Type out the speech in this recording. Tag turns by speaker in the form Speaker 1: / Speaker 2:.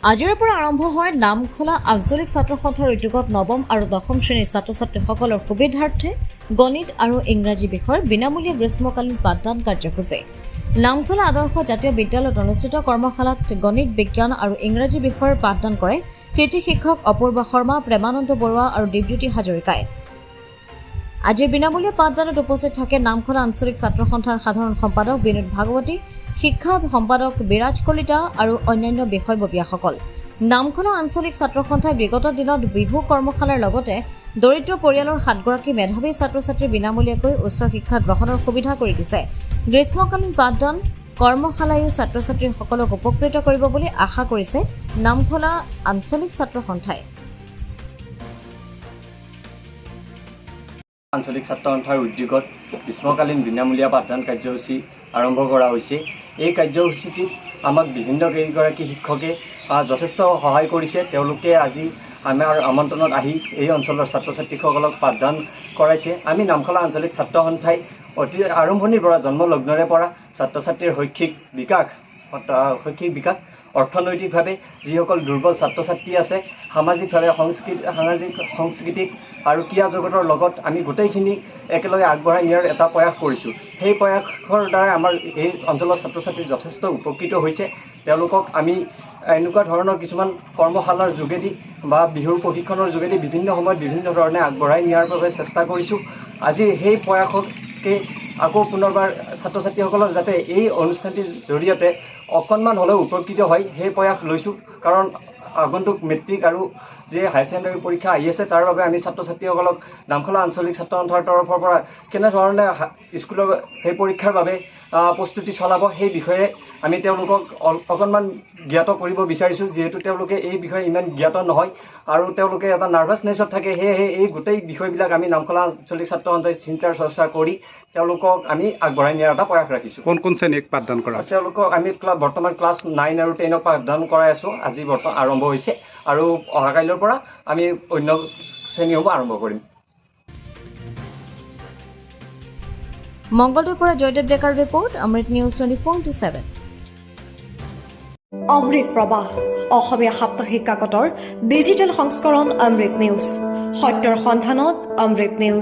Speaker 1: আজিৰ পৰা আৰম্ভ হয় নামখলা আঞ্চলিক ছাত্ৰ সন্থাৰ উদ্যোগত নৱম আৰু দশম শ্ৰেণীৰ ছাত্ৰ ছাত্ৰীসকলৰ সুবিধাৰ্থে গণিত আৰু ইংৰাজী বিষয়ৰ বিনামূলীয়া গ্ৰীষ্মকালীন পাঠদান কাৰ্যসূচী। নামখলা আদৰ্শ জাতীয় বিদ্যালয়ত অনুষ্ঠিত কৰ্মশালাত গণিত, বিজ্ঞান আৰু ইংৰাজী বিষয়ৰ পাঠদান কৰে কৃতি শিক্ষক অপূৰ্ব শৰ্মা, প্ৰেমানন্দ বৰুৱা আৰু দীপজ্যোতি হাজৰিকাই। আজিৰ বিনামূলীয়া পাঠদানত উপস্থিত থাকে নামখলা আঞ্চলিক ছাত্ৰ সন্থাৰ সাধাৰণ সম্পাদক বিনোদ ভাগৱতী, শিক্ষা সম্পাদক বিৰাজ কলিতা আৰু অন্যান্য বিষয়ববীয়াসকল। নামখলা আঞ্চলিক ছাত্ৰ সন্থাই বিগত দিনত বিহু কৰ্মশালাৰ লগতে দৰিদ্ৰ পৰিয়ালৰ 7গৰাকী মেধাৱী ছাত্ৰ-ছাত্ৰীৰ বিনামূলীয়াকৈ উচ্চ শিক্ষা গ্ৰহণৰ সুবিধা কৰি দিছে। গ্ৰীষ্মকালীন পাঠদান কৰ্মশালায়ো ছাত্ৰ-ছাত্ৰীসকলক উপকৃত কৰিব বুলি আশা কৰিছে নামখলা আঞ্চলিক ছাত্ৰ সন্থাই।
Speaker 2: আঞ্চলিক ছাত্ৰ সন্থাৰ উদ্যোগত গ্ৰীষ্মকালীন বিনামূলীয়া পাঠদান কাৰ্যসূচী আৰম্ভ কৰা হৈছে। এই কাৰ্যসূচীটিত আমাক বিভিন্ন কেইগৰাকী শিক্ষকে যথেষ্ট সহায় কৰিছে। তেওঁলোকে আজি আমাৰ আমন্ত্ৰণত আহি এই অঞ্চলৰ ছাত্ৰ ছাত্ৰীসকলক পাঠদান কৰাইছে। আমি নামখলা আঞ্চলিক ছাত্ৰ সন্থাই অতি আৰম্ভণিৰ পৰা জন্মলগ্নৰে পৰা ছাত্ৰ ছাত্ৰীৰ শৈক্ষিক বিকাশ, অৰ্থনৈতিকভাৱে যিসকল দুৰ্বল ছাত্ৰ ছাত্ৰী আছে, সামাজিক সাংস্কৃতিক আৰু ক্ৰীড়া জগতৰ লগত আমি গোটেইখিনি একেলগে আগবঢ়াই নিয়াৰ এটা প্ৰয়াস কৰিছোঁ। সেই প্ৰয়াসৰ দ্বাৰা আমাৰ এই অঞ্চলৰ ছাত্ৰ ছাত্ৰী যথেষ্ট উপকৃত হৈছে। তেওঁলোকক আমি এনেকুৱা ধৰণৰ কিছুমান কৰ্মশালাৰ যোগেদি বা বিহুৰ প্ৰশিক্ষণৰ যোগেদি বিভিন্ন সময়ত বিভিন্ন ধৰণে আগবঢ়াই নিয়াৰ বাবে চেষ্টা কৰিছোঁ। আজি সেই প্ৰয়াসকে আকৌ পুনৰবাৰ ছাত্ৰ ছাত্ৰীসকলৰ যাতে এই অনুষ্ঠানটিৰ জৰিয়তে অকণমান হ'লেও উপকৃত হয় সেই প্ৰয়াস লৈছোঁ। কাৰণ আগন্তুক মেট্ৰিক আৰু যে হায়াৰ ছেকেণ্ডেৰী পৰীক্ষা আহি আছে, তাৰ বাবে আমি ছাত্ৰ ছাত্ৰীসকলক নামখলা আঞ্চলিক ছাত্ৰ সন্থাৰ তৰফৰ পৰা কেনেধৰণে স্কুলৰ সেই পৰীক্ষাৰ বাবে প্ৰস্তুতি চলাব সেই বিষয়ে আমি তেওঁলোকক অকণমান জ্ঞাত কৰিব বিচাৰিছোঁ। যিহেতু তেওঁলোকে এই বিষয়ে ইমান জ্ঞাত নহয় আৰু তেওঁলোকে এটা নাৰ্ভাছনেছত থাকে, সেয়েহে এই গোটেই বিষয়বিলাক আমি নামখলা আঞ্চলিক ছাত্ৰ সন্থাই চিন্তাৰ চৰ্চা কৰি তেওঁলোকক আমি আগবঢ়াই নিয়াৰ এটা প্ৰয়াস ৰাখিছোঁ।
Speaker 3: কোন শ্ৰেণীক পাঠদান কৰা?
Speaker 2: তেওঁলোকক আমি বৰ্তমান ক্লাছ 9 আৰু 10ক পাঠদান কৰাই আছোঁ। আজি আৰম্ভ হৈছে আৰু অহা কাইলৈৰ পৰা আমি অন্য শ্ৰেণীসমূহ আৰম্ভ কৰিম।
Speaker 1: মংগলদৈৰ পৰা জয়দেৱ ডেকাৰ ৰিপৰ্ট, অমৃত নিউজ 24/7।
Speaker 4: অমৃত প্ৰবাহ অসমীয়া সাপ্তাহিক কাকতৰ ডিজিটেল সংস্কৰণ অমৃত নিউজ, সত্যৰ সন্ধানত অমৃত নিউজ।